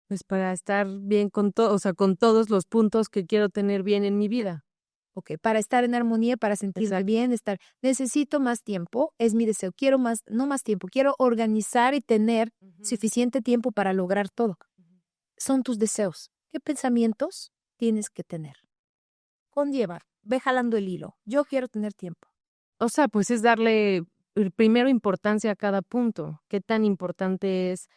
Pues para estar bien con todo, o sea, con todos los puntos que quiero tener bien en mi vida. Ok, para estar en armonía, para sentirme bien, necesito más tiempo, es mi deseo. Quiero no más tiempo, quiero organizar y tener suficiente tiempo para lograr todo. Son tus deseos. ¿Qué pensamientos tienes que tener? Conlleva, ve jalando el hilo. Yo quiero tener tiempo. O sea, pues es darle primero importancia a cada punto. ¿Qué tan importante es?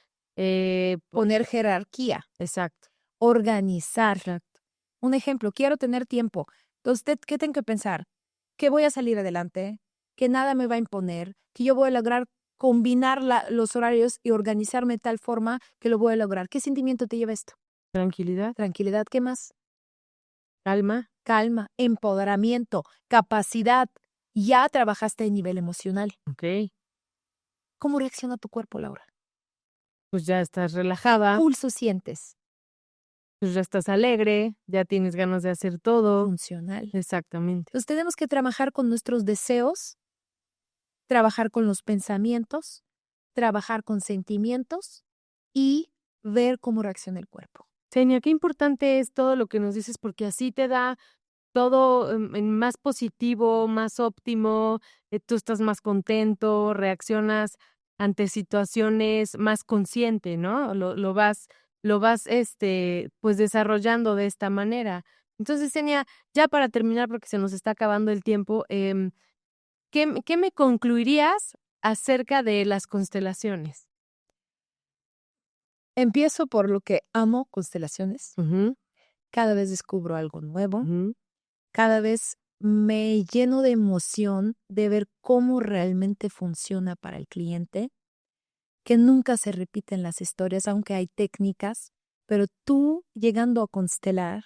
Poner jerarquía. Exacto. Organizar. Exacto. Un ejemplo, quiero tener tiempo. Entonces, ¿qué tengo que pensar? Que voy a salir adelante, que nada me va a imponer, que yo voy a lograr combinar los horarios y organizarme de tal forma que lo voy a lograr. ¿Qué sentimiento te lleva esto? Tranquilidad. Tranquilidad, ¿qué más? Calma, empoderamiento, capacidad. Ya trabajaste a nivel emocional. Ok. ¿Cómo reacciona tu cuerpo, Laura? Pues ya estás relajada. Pulso sientes. Pues ya estás alegre, ya tienes ganas de hacer todo. Funcional. Exactamente. Entonces tenemos que trabajar con nuestros deseos, trabajar con los pensamientos, trabajar con sentimientos y ver cómo reacciona el cuerpo. Xenia, qué importante es todo lo que nos dices porque así te da todo más positivo, más óptimo, tú estás más contento, reaccionas ante situaciones más consciente, ¿no? Lo vas, pues desarrollando de esta manera. Entonces, Xenia, ya para terminar, porque se nos está acabando el tiempo, ¿qué me concluirías acerca de las constelaciones? Empiezo por lo que amo, constelaciones. Ujú, Cada vez descubro algo nuevo. ujú. Cada vez me lleno de emoción de ver cómo realmente funciona para el cliente, que nunca se repiten las historias, aunque hay técnicas, pero tú llegando a constelar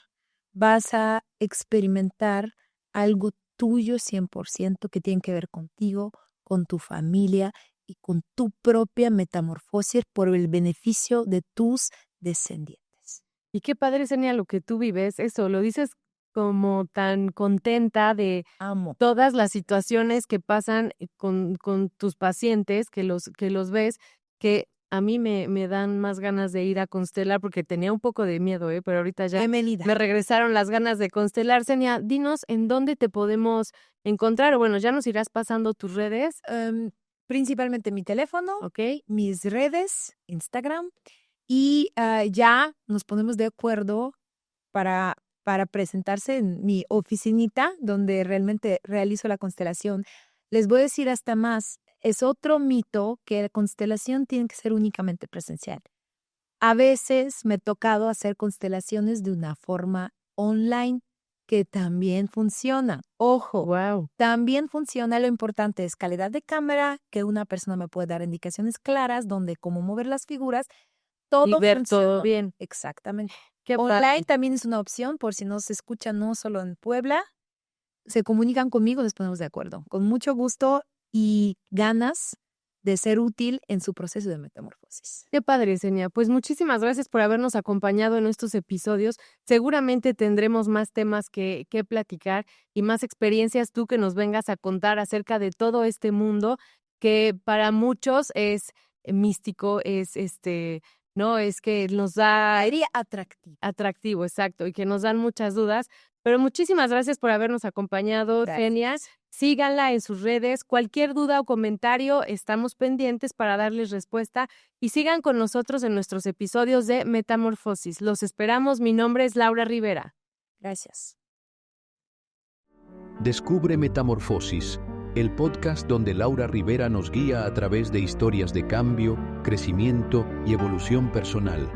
vas a experimentar algo tuyo 100% que tiene que ver contigo, con tu familia y con tu propia metamorfosis por el beneficio de tus descendientes. Y qué padre, Xenia, lo que tú vives, eso, lo dices como tan contenta de Amo. todas las situaciones que pasan con tus pacientes, que los ves, que a mí me dan más ganas de ir a constelar porque tenía un poco de miedo, pero ahorita ya Bienvenida. me regresaron las ganas de constelar. Xenia, dinos en dónde te podemos encontrar, o bueno, ya nos irás pasando tus redes, Principalmente mi teléfono, ¿ok? mis redes, Instagram, y ya nos ponemos de acuerdo para presentarse en mi oficinita, donde realmente realizo la constelación. Les voy a decir hasta más, es otro mito que la constelación tiene que ser únicamente presencial. A veces me ha tocado hacer constelaciones de una forma online, que también funciona. Ojo, Wow. también funciona. Lo importante es calidad de cámara, que una persona me puede dar indicaciones claras donde cómo mover las figuras. Todo Y ver funciona. todo bien. Exactamente. Qué Online padre. también es una opción por si no se escucha, no solo en Puebla. Se comunican conmigo, nos ponemos de acuerdo. Con mucho gusto y ganas de ser útil en su proceso de metamorfosis. Qué padre, Xenia. Pues muchísimas gracias por habernos acompañado en estos episodios. Seguramente tendremos más temas que platicar y más experiencias tú que nos vengas a contar acerca de todo este mundo que para muchos es místico, es ¿no? Es que nos da Sería atractivo. atractivo, exacto, y que nos dan muchas dudas. Pero muchísimas gracias por habernos acompañado, Gracias. Xenia. Síganla en sus redes. Cualquier duda o comentario, estamos pendientes para darles respuesta. Y sigan con nosotros en nuestros episodios de Metamorfosis. Los esperamos. Mi nombre es Laura Rivera. Gracias. Descubre Metamorfosis, el podcast donde Laura Rivera nos guía a través de historias de cambio, crecimiento y evolución personal.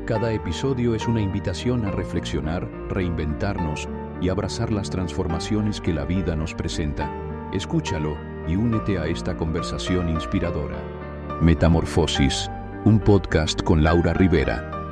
Cada episodio es una invitación a reflexionar, reinventarnos y abrazar las transformaciones que la vida nos presenta. Escúchalo y únete a esta conversación inspiradora. Metamorfosis, un podcast con Laura Rivera.